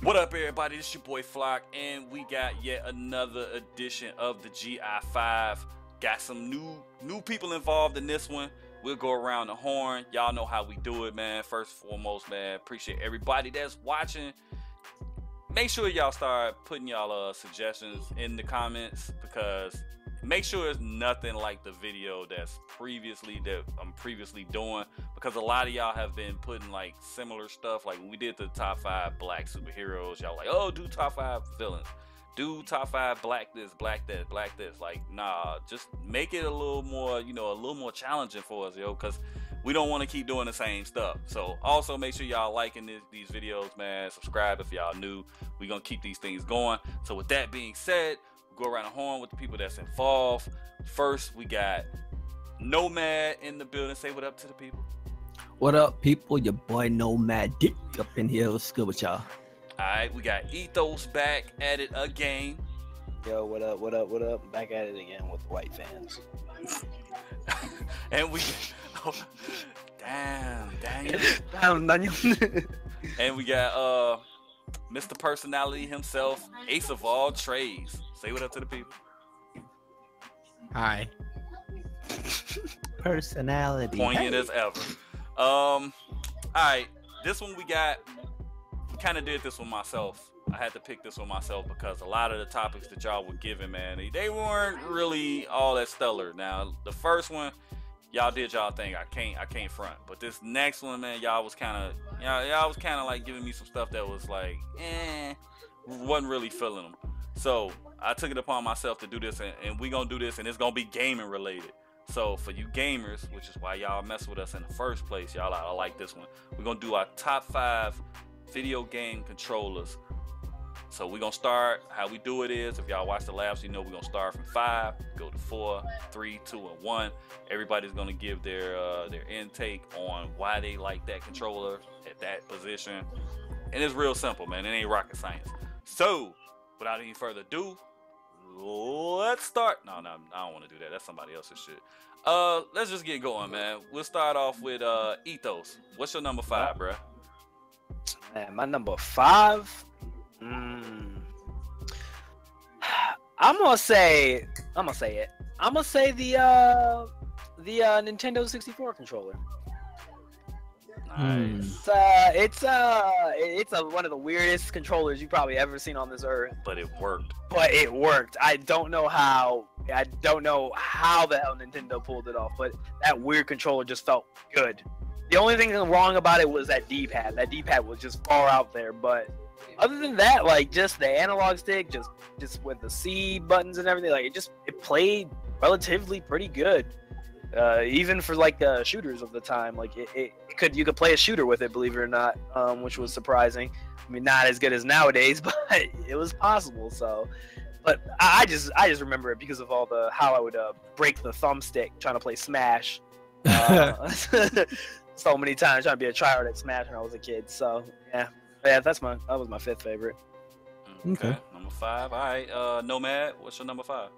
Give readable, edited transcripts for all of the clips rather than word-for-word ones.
What up, everybody? This your boy Flock, and we got yet another edition of the GI5. Got some new people involved in this one. We'll go around the horn. Y'all know how we do it, man. First and foremost, man, appreciate everybody that's watching. Make sure y'all start putting y'all suggestions in the comments, because make sure it's nothing like the video that I'm previously doing, because a lot of y'all have been putting like similar stuff. Like when we did the top 5 black superheroes, y'all like, oh, do top 5 villains, do top 5 black this, black that, black this. Like, nah, just make it a little more, a little more challenging for us, because we don't want to keep doing the same stuff. So also make sure y'all liking these videos, man. Subscribe if y'all new. We're gonna keep these things going. So with that being said, go around the horn with the people that's involved. First, we got Nomad in the building. Say what up to the people. What up, people? Your boy Nomad Dick up in here. What's good with y'all? All right, we got Ethos back at it again. Yo, what up, what up, what up? Back at it again with the white fans. And we damn Daniel. And we got Mr. Personality himself, Ace of all trades. Say what up to the people. Hi. Personality. Poignant as ever. All right, this one we kind of did this one myself. I had to pick this one myself because a lot of the topics that y'all were giving, man, they weren't really all that stellar. Now, the first one, y'all did y'all thing. I can't front. But this next one, man, y'all was kind of like giving me some stuff that was like, wasn't really feeling them. So I took it upon myself to do this, and we gonna do this, and it's gonna be gaming related. So for you gamers, which is why y'all mess with us in the first place, y'all, I like this one. We're gonna do our top 5 video game controllers. So we're gonna start. How we do it is, if y'all watch the labs, we're gonna start from 5, go to 4, 3, 2, and 1. Everybody's gonna give their intake on why they like that controller at that position, and it's real simple, man. It ain't rocket science. So without any further ado, let's start. No, I don't want to do that. That's somebody else's shit. Let's just get going, man. We'll start off with Ethos. What's your number 5, bruh? Man, my number 5. I'm gonna say it. I'm gonna say the Nintendo 64 controller. Nice. It's one of the weirdest controllers you've probably ever seen on this earth. But it worked. I don't know how the hell Nintendo pulled it off, but that weird controller just felt good. The only thing wrong about it was that D-pad. That D-pad was just far out there, but other than that, like, just the analog stick, just with the C buttons and everything, like, it played relatively pretty good. Even for like shooters of the time, like you could play a shooter with it, believe it or not, which was surprising. I mean, not as good as nowadays, but it was possible. So, but I just remember it because of how I would break the thumbstick trying to play Smash. So many times trying to be a tryhard at Smash when I was a kid. So yeah, that was my 5th favorite. Okay. Number 5. All right, Nomad, what's your number 5?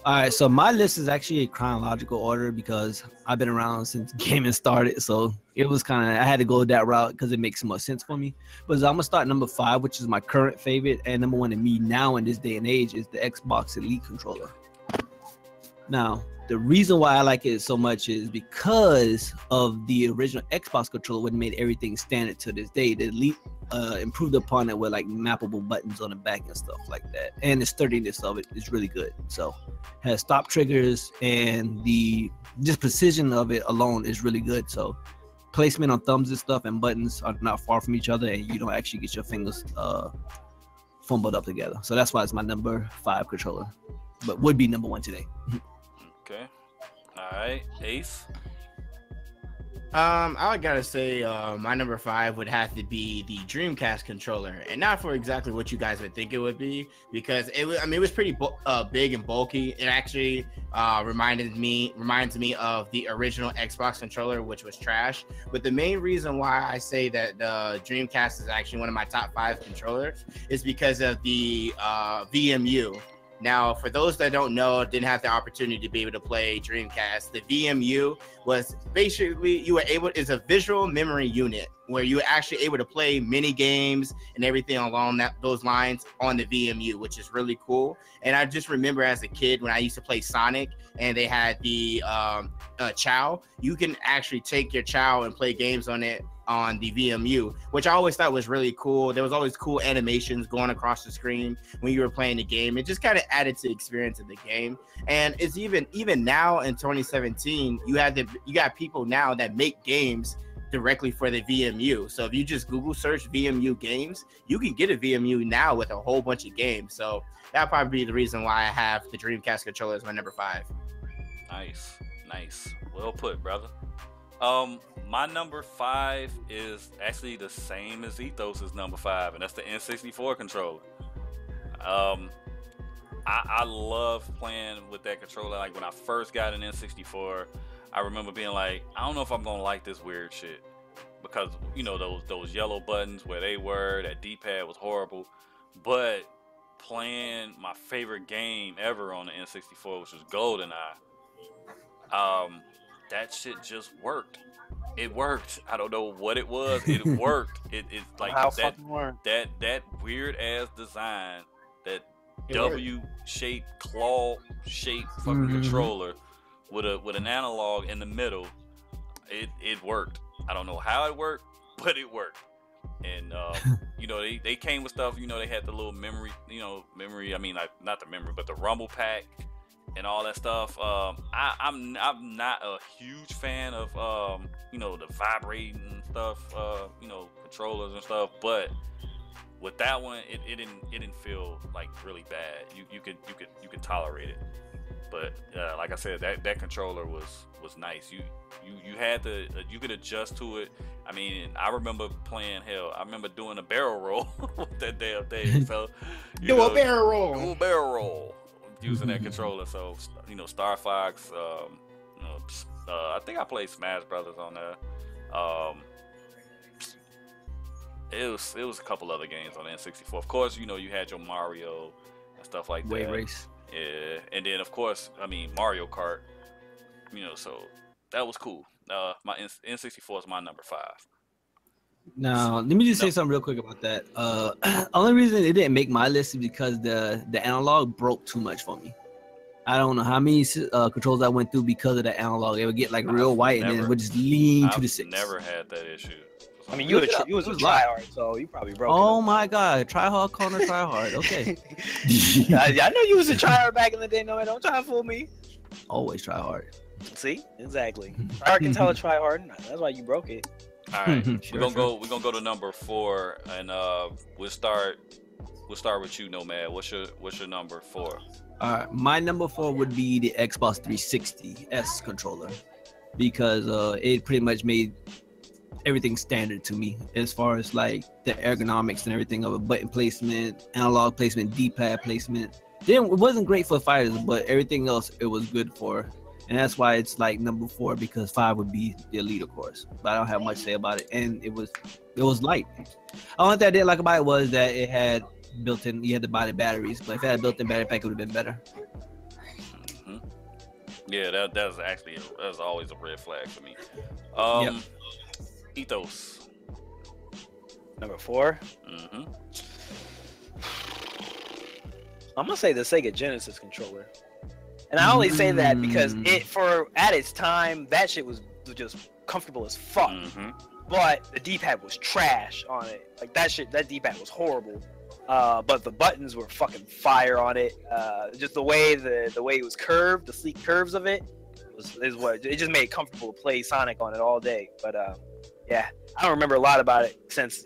All right, so my list is actually a chronological order because I've been around since gaming started. So it was I had to go that route because it makes more sense for me. But I'm gonna start number 5, which is my current favorite and number 1 to me now in this day and age, is the Xbox Elite controller. Now, the reason why I like it so much is because of the original Xbox controller, which made everything standard to this day. The Elite improved upon it with like mappable buttons on the back and stuff like that, and the sturdiness of it is really good. So has stop triggers, and the just precision of it alone is really good. So placement on thumbs and stuff and buttons are not far from each other, and you don't actually get your fingers fumbled up together. So that's why it's my number 5 controller, but would be number 1 today. Okay. All right, Ace. I gotta say, my number 5 would have to be the Dreamcast controller, and not for exactly what you guys would think it would be, because it was pretty big and bulky. It actually reminds me of the original Xbox controller, which was trash. But the main reason why I say that the Dreamcast is actually one of my top 5 controllers is because of the VMU. Now, for those that don't know, didn't have the opportunity to be able to play Dreamcast, the VMU was basically, is a visual memory unit. where you were actually able to play mini games and everything along those lines on the VMU, which is really cool. And I just remember as a kid when I used to play Sonic and they had the Chow, you can actually take your Chow and play games on it on the VMU, which I always thought was really cool. There was always cool animations going across the screen when you were playing the game. It just kind of added to the experience of the game. And it's even now in 2017, you got people now that make games directly for the VMU. So if you just Google search VMU games, you can get a VMU now with a whole bunch of games. So that'll probably be the reason why I have the Dreamcast controller as my number 5. Nice. Well put, brother. My number 5 is actually the same as Ethos's number 5, and that's the N64 controller. I love playing with that controller. Like when I first got an N64, I remember being like, I don't know if I'm gonna like this weird shit, because you know those yellow buttons where they were, that D-pad was horrible. But playing my favorite game ever on the N64, which was GoldenEye, that shit just worked. It worked. I don't know what it was. It worked. It's like that weird ass design, that W-shaped, claw-shaped fucking controller with an analog in the middle. It worked. I don't know how it worked, but it worked. And you know, they came with stuff. You know, they had the little memory. I mean, like not the memory, but the rumble pack and all that stuff. I'm not a huge fan of the vibrating stuff, controllers and stuff, but with that one, it didn't feel like really bad. You could tolerate it. But like I said, that controller was nice. You had to you could adjust to it. I mean, I remember playing I remember doing a barrel roll with that damn thing. So do a barrel roll using that controller. So Star Fox. I think I played Smash Brothers on there. It was a couple other games on the N64. Of course, you had your Mario and stuff like that. Way Race. Yeah, and then of course, I mean Mario Kart. So that was cool. My N64 is my number 5. Now, let me just say something real quick about that. Only reason it didn't make my list is because the analog broke too much for me. I don't know how many controls I went through because of the analog. It would get like real white and then it would just lean to the 6. Never had that issue. I mean, you was a tryhard, so you probably broke it. Oh my God, tryhard corner tryhard. Okay. I know you was a tryhard back in the day. No, don't try to fool me. Always try hard. See, exactly. Tryhard can tell a tryhard. That's why you broke it. All right, we're gonna go to number 4, and we'll start with you, Nomad. What's your number 4? All right, my number 4 would be the Xbox 360 S controller, because it pretty much made everything standard to me as far as like the ergonomics and everything of a button placement, analog placement, D-pad placement. Then it wasn't great for fighters, but everything else it was good for, and that's why it's like number 4, because 5 would be the Elite, of course. But I don't have much to say about it, and it was light. Only thing I didn't like about it was that it had built-in. You had to buy the batteries, but if it had a built-in battery pack, it would have been better. Yeah, that's always a red flag for me. Yep. Ethos. Number 4. I'm gonna say the Sega Genesis controller, and I only say that because at its time that shit was just comfortable as fuck. But the D-pad was trash on it. Like that D-pad was horrible. But the buttons were fucking fire on it. Just the way it was curved, the sleek curves of it, it just made it comfortable to play Sonic on it all day. But yeah, I don't remember a lot about it since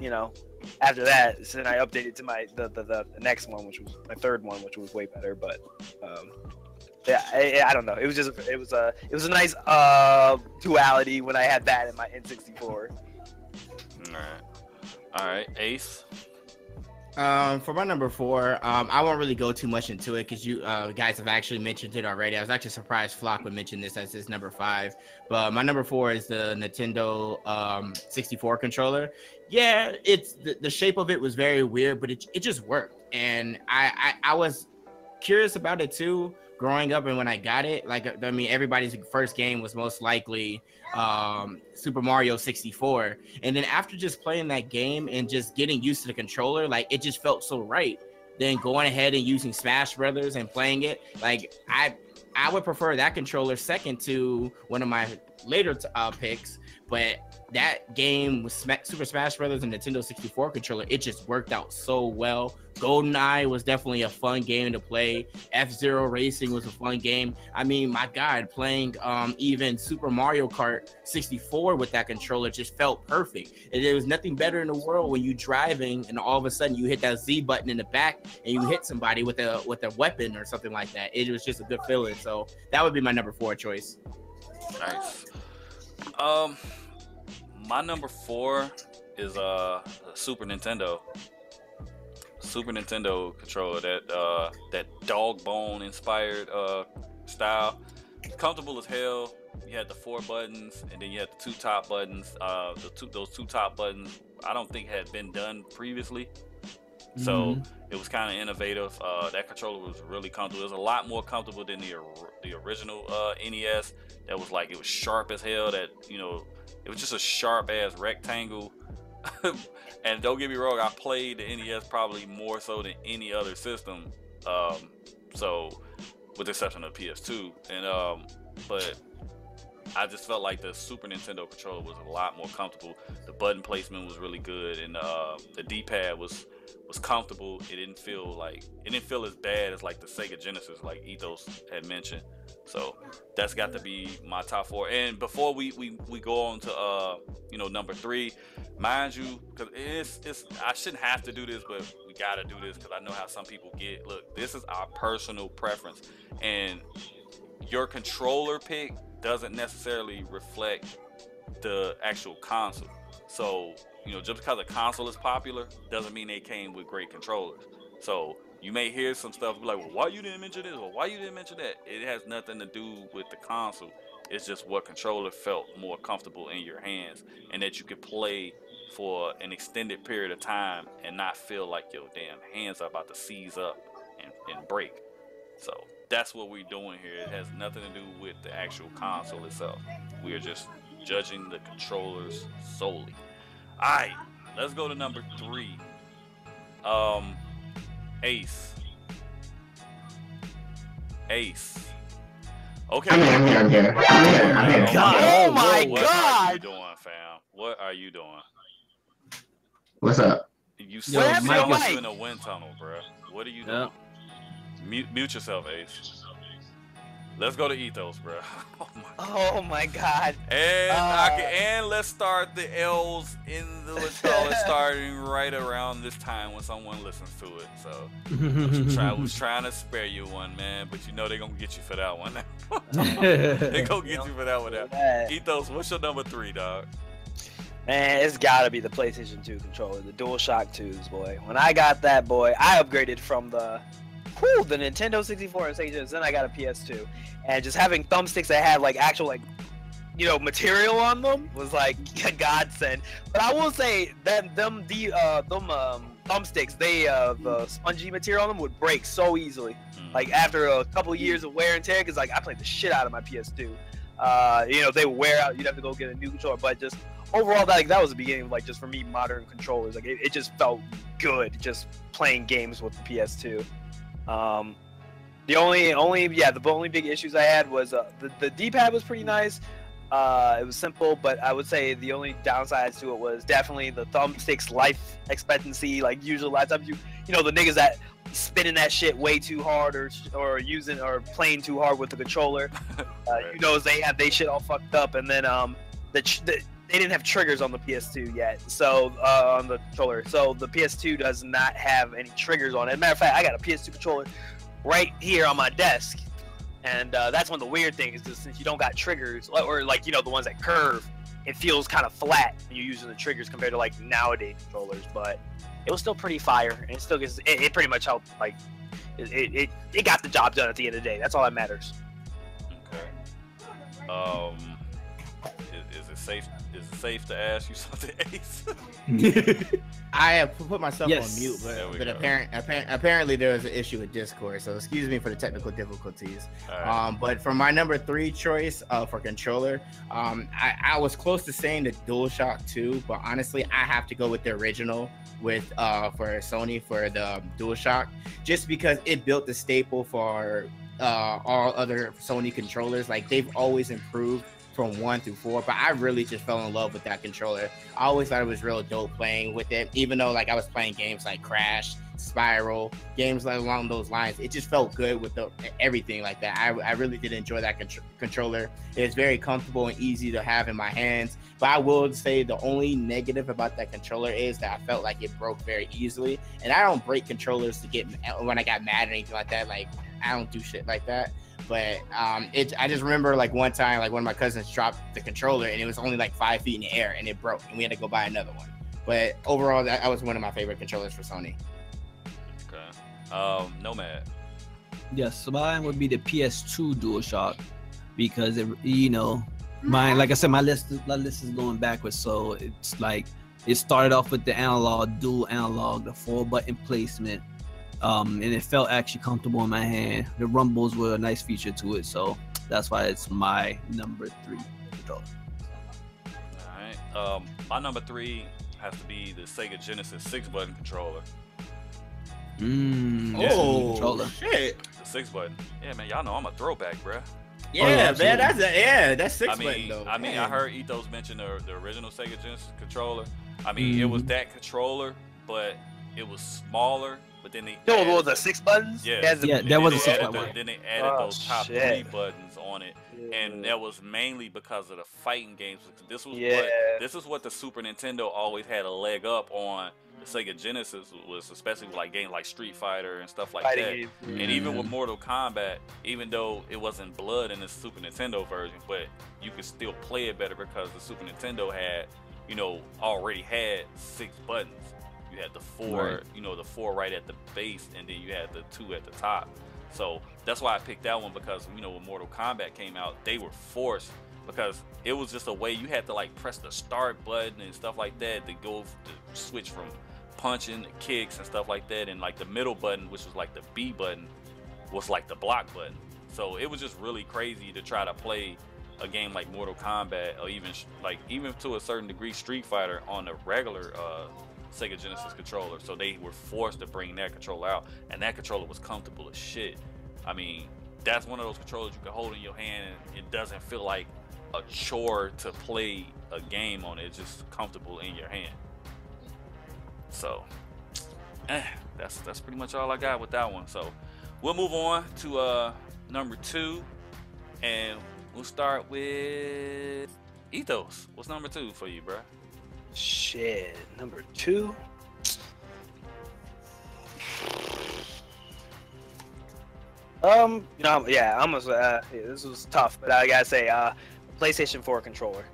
after that. Since I updated to the next one, which was my third one, which was way better. But yeah, I don't know. It was a nice duality when I had that in my N64. All right, Ace. For my number 4, I won't really go too much into it because you guys have actually mentioned it already. I was actually surprised Flock would mention this as his number 5. But my number 4 is the Nintendo 64 controller. Yeah, it's the shape of it was very weird, but it just worked. And I was curious about it too growing up and when I got it, like I mean, everybody's first game was most likely Super Mario 64, and then after just playing that game and just getting used to the controller, like it just felt so right. Then going ahead and using Smash Brothers and playing it, like I would prefer that controller second to one of my later picks, but that game with Super Smash Brothers and Nintendo 64 controller, it just worked out so well. GoldenEye was definitely a fun game to play. F-Zero Racing was a fun game. I mean, my God, playing even Super Mario Kart 64 with that controller just felt perfect. And there was nothing better in the world when you're driving and all of a sudden you hit that Z button in the back and you hit somebody with a weapon or something like that. It was just a good feeling. So that would be my number 4 choice. Nice. My number 4 is Super Nintendo controller, that dog bone inspired style. Comfortable as hell. You had the 4 buttons, and then you had the 2 top buttons. Those 2 top buttons, I don't think had been done previously. So it was kind of innovative. That controller was really comfortable. It was a lot more comfortable than the original NES. That was like, it was sharp as hell. That, you know, it was just a sharp ass rectangle. And don't get me wrong, I played the NES probably more so than any other system. So with the exception of PS2, and but I just felt like the Super Nintendo controller was a lot more comfortable. The button placement was really good, and the D-pad was comfortable. It didn't feel as bad as like the Sega Genesis, like Ethos had mentioned. So that's got to be my top 4. And before we go on to number 3, mind you, because it's I shouldn't have to do this, but we gotta do this because I know how some people get. Look, this is our personal preference, and your controller pick doesn't necessarily reflect the actual console. So, you know, just because a console is popular doesn't mean they came with great controllers. So you may hear some stuff like, well, why you didn't mention this, or why you didn't mention that? It has nothing to do with the console. It's just what controller felt more comfortable in your hands, and that you could play for an extended period of time and not feel like your damn hands are about to seize up and break. So that's what we're doing here. It has nothing to do with the actual console itself. We are just judging the controllers solely. All right, let's go to number 3. Ace. Okay. I'm here. Oh my What God! are you doing, fam? What are you doing? What's up? You What sound happened like to you Mike? in a wind tunnel, bro. What are you doing? Mute yourself, Ace. Let's go to Ethos, bro. Oh my God! And let's start the L's in the list starting right around this time when someone listens to it. So was trying to spare you one, man, but you know they're gonna get you for that one. They gonna get you for that one. Yeah. Ethos, what's your number 3, dog? Man, it's gotta be the PlayStation 2 controller, the DualShock 2s, boy. When I got that, boy, I upgraded from the Nintendo 64 and Sega Genesis, then I got a PS2, and just having thumbsticks that had like actual material on them was like a godsend. But I will say that them thumbsticks, the spongy material on them would break so easily. Like after a couple years of wear and tear, because like I played the shit out of my PS2. They would wear out. You'd have to go get a new controller, but just overall, that was the beginning of like just for me modern controllers. Like it just felt good just playing games with the PS2. The only big issues I had was the D-pad was pretty nice. It was simple, but I would say the only downsides to it was definitely the thumbstick's life expectancy. Like usually, a lot of times the niggas that spinning that shit way too hard or using or playing too hard with the controller, they have they shit all fucked up, and then they didn't have triggers on the PS2 yet, so on the controller. So the PS2 does not have any triggers on it. As a matter of fact, I got a PS2 controller right here on my desk, and that's one of the weird things is since you don't got triggers or like the ones that curve, it feels kind of flat when you're using the triggers compared to like nowadays controllers. But it was still pretty fire, and it still gets it pretty much helped. Like it got the job done at the end of the day. That's all that matters. Okay. Is it Is it safe to ask you something, Ace? I have put myself Yes. on mute, There we but go. apparently there was an issue with Discord, so excuse me for the technical difficulties. All right. But for my number 3 choice for controller, I was close to saying the DualShock 2, but honestly, I have to go with the original with for Sony for the DualShock, just because it built the staple for all other Sony controllers. Like, they've always improved from 1 through 4, but I really just fell in love with that controller. I always thought it was real dope playing with it, even though like I was playing games like Crash, Spiral, games like along those lines. It just felt good with everything like that. I really did enjoy that controller. It's very comfortable and easy to have in my hands. But I will say the only negative about that controller is that I felt like it broke very easily. And I don't break controllers to get when I got mad or anything like that. Like, I don't do shit like that. But I just remember like one time, like one of my cousins dropped the controller and it was only like 5 feet in the air and it broke and we had to go buy another one. But overall, that was one of my favorite controllers for Sony. Okay. Nomad. Yes, so mine would be the PS2 DualShock because mine, like I said, my list is going backwards. So it's like it started off with the analog, dual analog, the 4-button placement. And it felt actually comfortable in my hand. The rumbles were a nice feature to it, so that's why it's my number 3 controller. All right. My number 3 has to be the Sega Genesis 6-button controller. Controller. Shit. The 6-button. Yeah, man, y'all know I'm a throwback, bruh. Yeah, yeah, man, that's 6 button I though. mean, Man. I heard Ethos mention the original Sega Genesis controller. I mean, it was that controller, but it was smaller. But then they No, added what was the 6 buttons? Yeah, It has the- Yeah, that was a they added 6-button one. Then they added Oh, those top shit. 3 buttons on it, and that was mainly because of the fighting games. This was Yeah. this is what the Super Nintendo always had a leg up on the Sega Genesis, was especially with like games like Street Fighter and stuff like Fighting that. games. And even with Mortal Kombat, even though it wasn't blood in the Super Nintendo version, but you could still play it better because the Super Nintendo had, already had 6 buttons. You had the 4, Right. the 4 right at the base, and then you had the 2 at the top. So that's why I picked that one, because when Mortal Kombat came out, they were forced, because it was just a way you had to like press the start button and stuff like that to go to switch from punching to kicks and stuff like that, and like the middle button, which was like the B button, was like the block button. So it was just really crazy to try to play a game like Mortal Kombat, or even to a certain degree Street Fighter on a regular Sega Genesis controller. So they were forced to bring that controller out, and that controller was comfortable as shit. I mean, that's one of those controllers you can hold in your hand and it doesn't feel like a chore to play a game on it. It's just comfortable in your hand. So that's pretty much all I got with that one. So we'll move on to number 2, and we'll start with Ethos. What's number 2 for you, bruh? Shit, number 2. This was tough, but I gotta say, PlayStation 4 controller.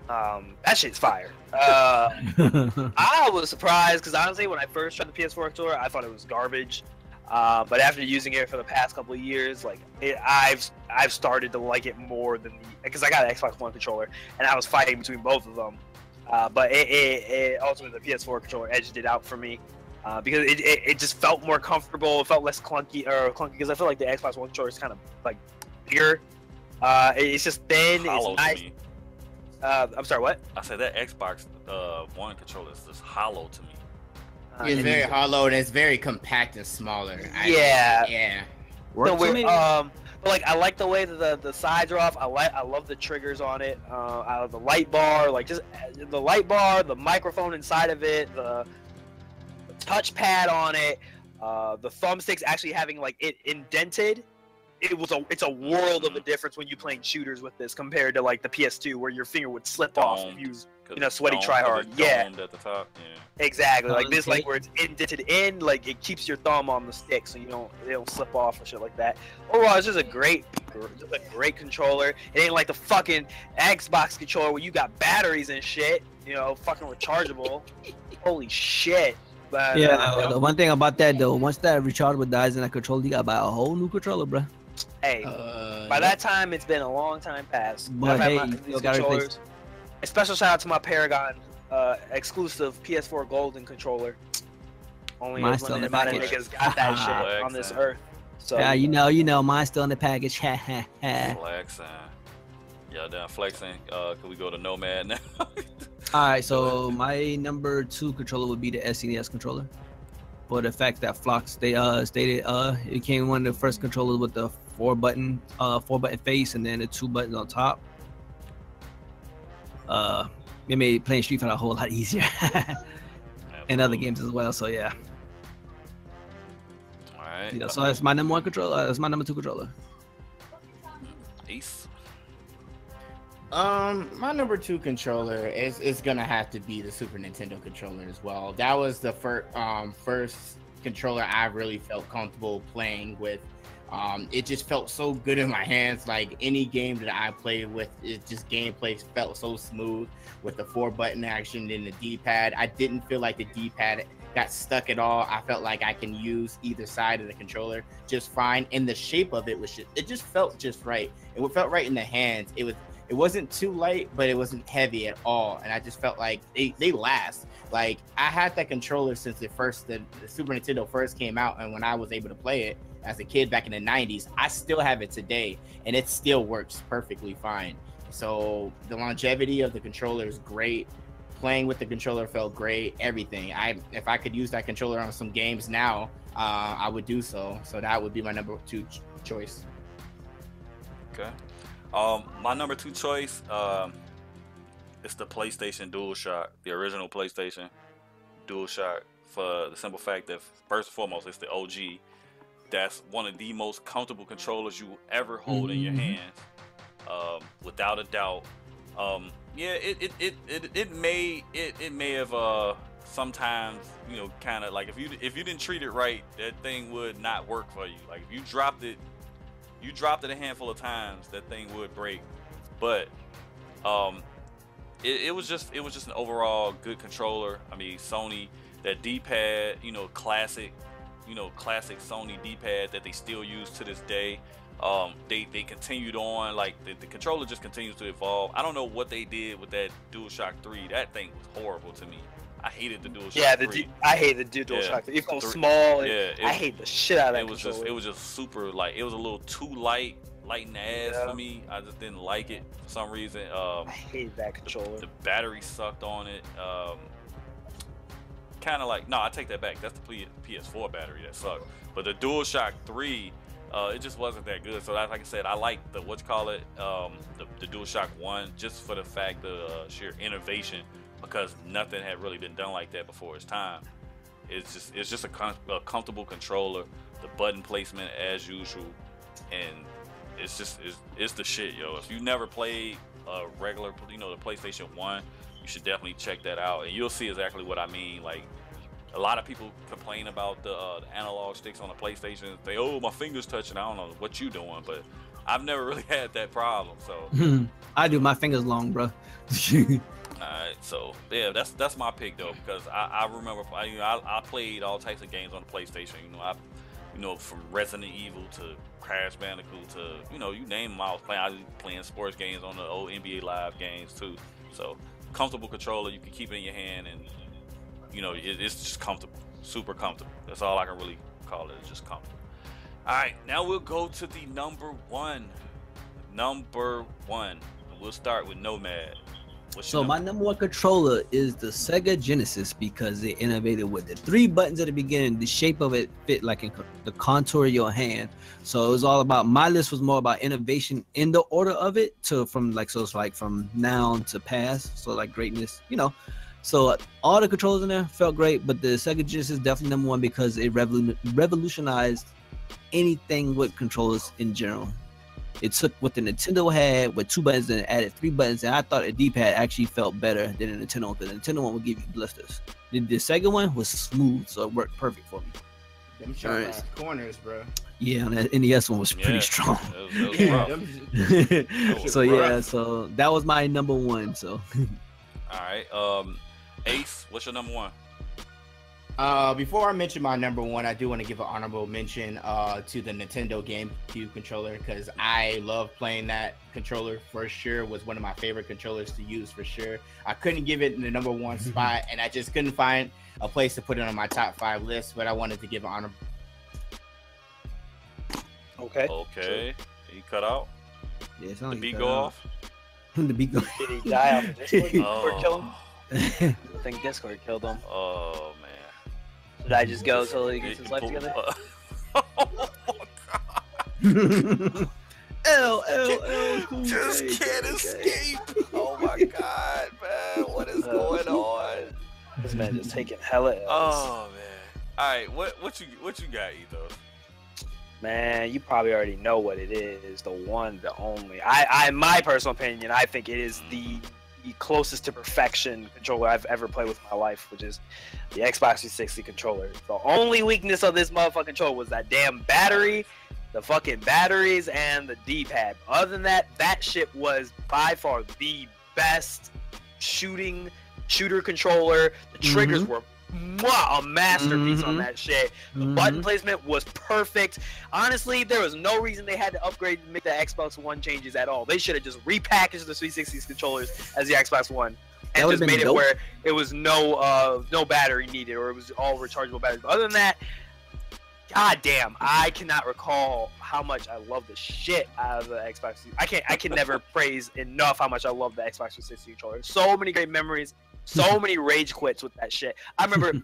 That shit's fire. I was surprised because honestly, when I first tried the PS4 controller, I thought it was garbage. But after using it for the past couple of years, I've started to like it more than because I got an Xbox One controller and I was fighting between both of them. But it ultimately the PS4 controller edged it out for me because it just felt more comfortable. It felt less clunky because I feel like the Xbox One controller is kind of like bigger. It's just thin. Hollow It's nice. to me. I'm sorry, what? I said that Xbox One controller is just hollow to me. It's very hollow and it's very compact and smaller. Yeah. Works So for me. but I like the way that the sides are off. I love the triggers on it. I love the light bar, just the light bar, the microphone inside of it, the touchpad on it, the thumbsticks actually having it indented. It's a world of a difference when you're playing shooters with this compared to the PS2 where your finger would slip off if you sweaty tryhard. Yeah. At the top. Yeah. Exactly. This Okay. where it's indented in, it keeps your thumb on the stick so it don't slip off or shit like that. Overall, it's just a great controller. It ain't like the fucking Xbox controller where you got batteries and shit, fucking rechargeable. Holy shit. But, The one thing about that though, once that rechargeable dies in that controller, you gotta buy a whole new controller, bro. hey, by that time it's been a long time past. But I've had hey, my- you these still gotta replace controllers. A special shout out to my Paragon exclusive PS4 Golden controller. Only a Mine's still in limited the amount of package. niggas got that shit on this earth. So Yeah, you know, mine's still in the package. Flexing. Y'all done flexing. Can we go to Nomad now? All right, so my number 2 controller would be the SNES controller. For the fact that Flox stated it came one of the first controllers with the 4-button face and then the 2 buttons on top. It made playing Street Fighter a whole lot easier. And other games as well. So yeah. All right. You know, so that's my number 1 controller. That's my number 2 controller. Ace. My number 2 controller is gonna have to be the Super Nintendo controller as well. That was the first controller I really felt comfortable playing with. It just felt so good in my hands. Like any game that I played with, it just gameplay felt so smooth with the 4-button action and the D-pad. I didn't feel like the D-pad got stuck at all. I felt like I can use either side of the controller just fine, and the shape of it was it just felt just right. It felt right in the hands. It wasn't too light, but it wasn't heavy at all, and I just felt like they last. Like I had that controller since the Super Nintendo first came out, and when I was able to play it as a kid back in the 90s, I still have it today, and it still works perfectly fine. So the longevity of the controller is great. Playing with the controller felt great. Everything. If I could use that controller on some games now, I would do so. So that would be my number 2 choice. Okay. My number 2 choice, it's the PlayStation DualShock, the original PlayStation DualShock, for the simple fact that first and foremost, it's the OG. That's one of the most comfortable controllers you will ever hold in your hands, without a doubt. Yeah, it may have sometimes, you know, kind of like if you didn't treat it right, that thing would not work for you. Like if you dropped it a handful of times, that thing would break. But it was just an overall good controller. I mean, Sony, that D-pad, you know, classic Sony D-pad that they still use to this day. They continued on, like the controller just continues to evolve. I don't know what they did with that DualShock 3. That thing was horrible to me. I hated the DualShock 3. I hated the DualShock 3. It felt small. I hate the shit out of that controller. It was just super, like, it was a little too light in the ass for me. I just didn't like it for some reason. I hate that controller. The battery sucked on it. Kind of like, no, I take that back. That's the PS4 battery that sucked. But the DualShock 3, it just wasn't that good. So like I said, I like the the DualShock 1 just for the fact of sheer innovation, because nothing had really been done like that before its time. It's just a comfortable controller, the button placement as usual, and it's the shit, yo. If you never played a regular, the PlayStation 1, you should definitely check that out, and you'll see exactly what I mean. Like, a lot of people complain about the analog sticks on the PlayStation. They, oh, my fingers touching. I don't know what you doing, but I've never really had that problem. So I do. My fingers long, bro. Alright, so yeah, that's my pick though, because I remember I played all types of games on the PlayStation. From Resident Evil to Crash Bandicoot to you name them. I was playing sports games on the old NBA Live games too. So comfortable controller, you can keep it in your hand, and it's just comfortable, super comfortable. That's all I can really call it. It's just comfortable. All right, now we'll go to the number one. We'll start with Nomad. So my number 1 controller is the Sega Genesis, because they innovated with the 3 buttons at the beginning. The shape of it fit like in the contour of your hand. So it was all about, my list was more about innovation in the order of it, from noun to past. So like greatness, So all the controllers in there felt great, but the Sega Genesis is definitely number 1 because it revolutionized anything with controllers in general. It took what the Nintendo had with 2 buttons and added 3 buttons, and I thought the D-pad actually felt better than the Nintendo one, because the Nintendo one would give you blisters. The Sega one was smooth, so it worked perfect for me. Them sharp corners, bro. Yeah, and that NES one was pretty strong. It was rough. So yeah, so that was my number 1. So. All right, Ace, what's your number 1? Before I mention my number one, I do want to give an honorable mention to the Nintendo GameCube controller because I love playing that controller for sure. Was one of my favorite controllers to use for sure. I couldn't give it the number one spot, and I just couldn't find a place to put it on my top 5 list. But I wanted to give an honorable. Okay. Okay. He cut out. Yeah, The beat go off. The beat go. Did he die off of Discord? Discord Oh. killed him? I think Discord killed him. Oh man. Should I just go until he gets his life together? L. Just can't escape. Oh my god, man. What is going on? This man just taking hella L's. Oh man. Alright, what you got, Ethos? Man, you probably already know what it is. The one, the only. I in my personal opinion, I think it is the closest to perfection controller I've ever played with in my life, which is the Xbox 360 controller. The only weakness of this motherfucking controller was that damn battery, the fucking batteries, and the D-pad. Other than that, that shit was by far the best shooter controller. The triggers were a masterpiece on that shit. The button placement was perfect. Honestly, there was no reason they had to upgrade and make the Xbox One changes at all. They should have just repackaged the 360 controllers as the Xbox One and just made it where it was no battery needed, or it was all rechargeable batteries. But other than that, god damn, I cannot recall how much I love the shit out of the Xbox. I can never praise enough how much I love the Xbox 360 controller. So many great memories. So many rage quits with that shit. I remember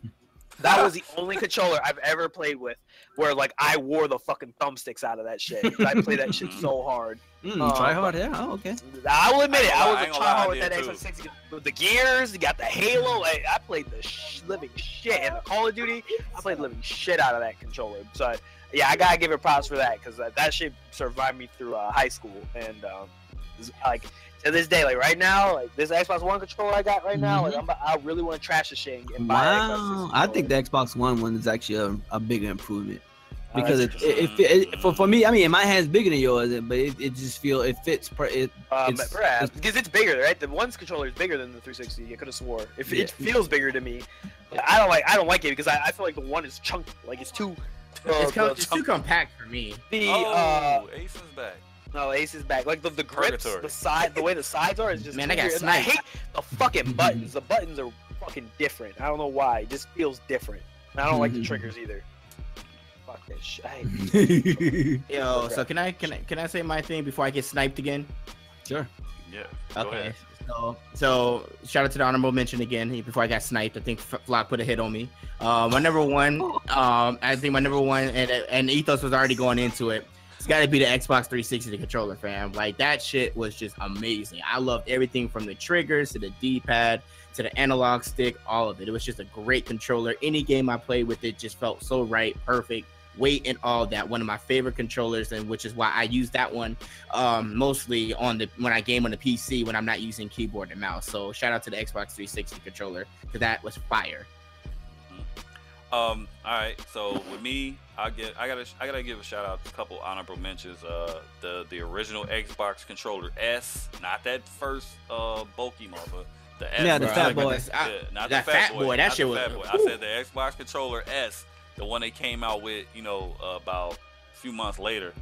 that was the only controller I've ever played with where like I wore the fucking thumbsticks out of that shit. I played that shit so hard. Try hard, yeah. Oh, okay. I will admit it. I was I a ain't gonna try lie, hard I with that did Xbox too. 360 with the gears. You got the Halo. Like, I played the living shit, and the Call of Duty. I played the living shit out of that controller. So yeah, I gotta give it props for that because that shit survived me through high school, and like. To this day, like right now, like this Xbox One controller I got right now, like I really want to trash the shit and buy an Xbox 360 I think the Xbox One is actually a bigger improvement because for me, I mean, my hand's bigger than yours, but it just it fits. Perhaps because it's bigger, right? The One's controller is bigger than the 360. I could have swore. It feels bigger to me. But I don't like it because I feel like the One is chunky, like it's too. It's too compact for me. Ace is back. No, Ace is back. Like the grips, the way the sides are is just. Man, I got weird. sniped. I hate the fucking buttons. The buttons are fucking different. I don't know why. It just feels different. And I don't like the triggers either. Fuck that shit. Yo, so can I say my thing before I get sniped again? Sure. Yeah. Okay. So shout out to the honorable mention again. Before I got sniped, I think Flock put a hit on me. My number one, I think my number one, and Ethos was already going into it. It's got to be the Xbox 360 controller, fam. Like that shit was just amazing. I loved everything from the triggers to the D-pad to the analog stick, all of it. It was just a great controller. Any game I played with it just felt so right, perfect. Weight and all that. One of my favorite controllers, and which is why I use that one mostly when I game on the PC when I'm not using keyboard and mouse. So shout out to the Xbox 360 controller because that was fire. All right, so with me, I gotta give a shout out to a couple honorable mentions. The original Xbox controller S, not that first bulky mother. The S, Yeah, the fat boy. not that the fat boy. That not shit the was. fat boy. I said the Xbox controller S, the one they came out with, about a few months later.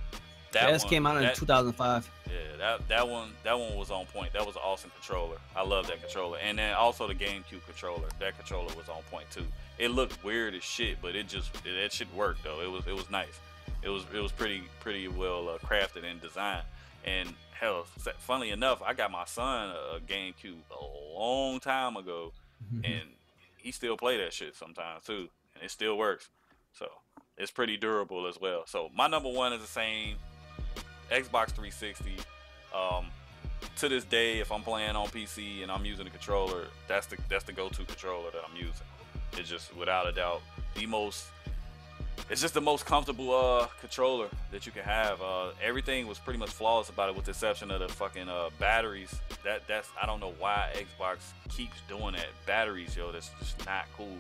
That S came out in 2005. Yeah, that one was on point. That was an awesome controller. I love that controller. And then also the GameCube controller. That controller was on point too. It looked weird as shit, but that shit worked though. It was nice. It was pretty well crafted and designed. And hell, funnily enough, I got my son a GameCube a long time ago, and he still play that shit sometimes too, and it still works. So it's pretty durable as well. So my number one is the same. Xbox 360. To this day, if I'm playing on PC and I'm using a controller, that's the go-to controller that I'm using. It's just without a doubt it's just the most comfortable controller that you can have. Everything was pretty much flawless about it with the exception of the fucking batteries. That's I don't know why Xbox keeps doing that. Batteries, yo, that's just not cool.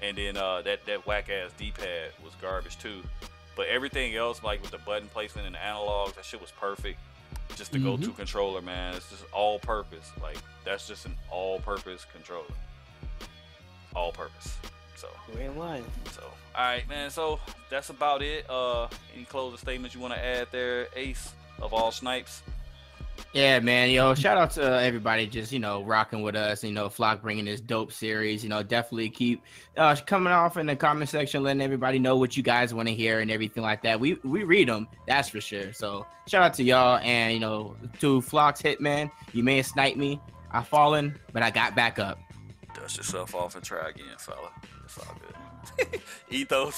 And then that whack ass D-pad was garbage too. But everything else, like with the button placement and the analogs, that shit was perfect. Just the go-to controller, man. It's just all-purpose. Like, that's just an all-purpose controller. All-purpose. So We ain't lying. So, all right, man. So that's about it. Any closing statements you want to add there, Ace of all snipes? Yeah, man. Shout out to everybody just, rocking with us. Flock bringing this dope series. Definitely keep coming off in the comment section, letting everybody know what you guys want to hear and everything like that. We read them, that's for sure. So shout out to y'all. And, to Flock's Hitman, you may have sniped me. I fallen, but I got back up. Dust yourself off and try again, fella. It's all good. Ethos.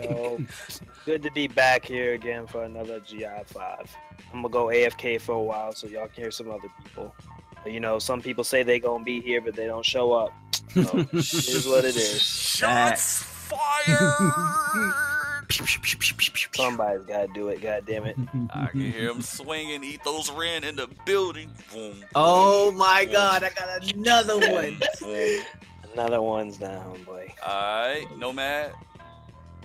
So, good to be back here again for another GI5. I'm gonna go AFK for a while so y'all can hear some other people. Some people say they gonna be here, but they don't show up. So, it is what it is. Shots fired. Somebody's gotta do it. God damn it! I can hear him swinging. Ethos ran in the building. Boom. Oh my God! I got another one. Another one's down, boy. All right, Nomad.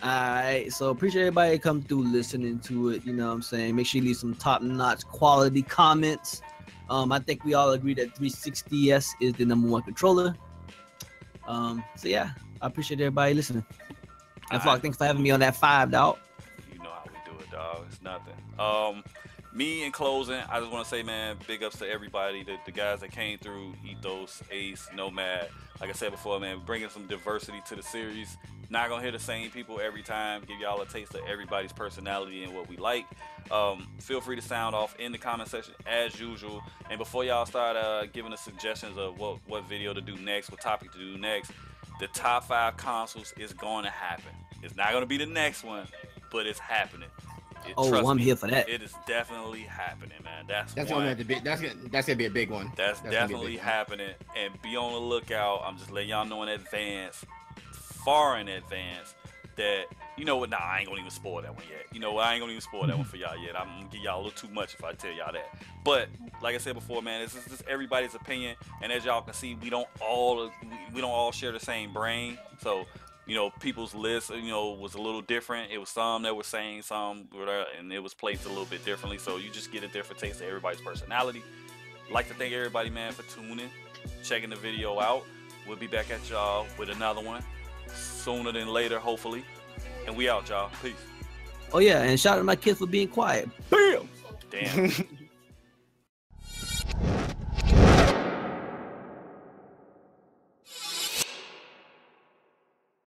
Alright, so appreciate everybody come through listening to it. You know what I'm saying? Make sure you leave some top-notch quality comments. I think we all agree that 360S is the #1 controller. So yeah, I appreciate everybody listening. And Flock, thanks for having me on that 5, dog. You know how we do it, dog. It's nothing. Me in closing, I just want to say, man, big ups to everybody, the guys that came through, Ethos, Ace, Nomad. Like I said before, man, bringing some diversity to the series. Not gonna hear the same people every time. Give y'all a taste of everybody's personality and what we like. Feel free to sound off in the comment section as usual. And before y'all start giving us suggestions of what video to do next, what topic to do next, the top 5 consoles is going to happen. It's not gonna be the next one, but it's happening. I'm here for that. It is definitely happening, man. That's gonna be a big one. That's definitely happening, and be on the lookout. I'm just letting y'all know in advance, far in advance, that what? Nah, I ain't gonna even spoil that one yet. I ain't gonna even spoil that one for y'all yet. I'm gonna give y'all a little too much if I tell y'all that. But like I said before, man, this is just everybody's opinion, and as y'all can see, we don't all share the same brain. So people's list, was a little different. It was some that were saying some, and it was placed a little bit differently. So you just get a different taste of everybody's personality. Like to thank everybody, man, for tuning, checking the video out. We'll be back at y'all with another one sooner than later, hopefully. And we out, y'all. Peace. Oh yeah, and shout out to my kids for being quiet. Bam. Damn.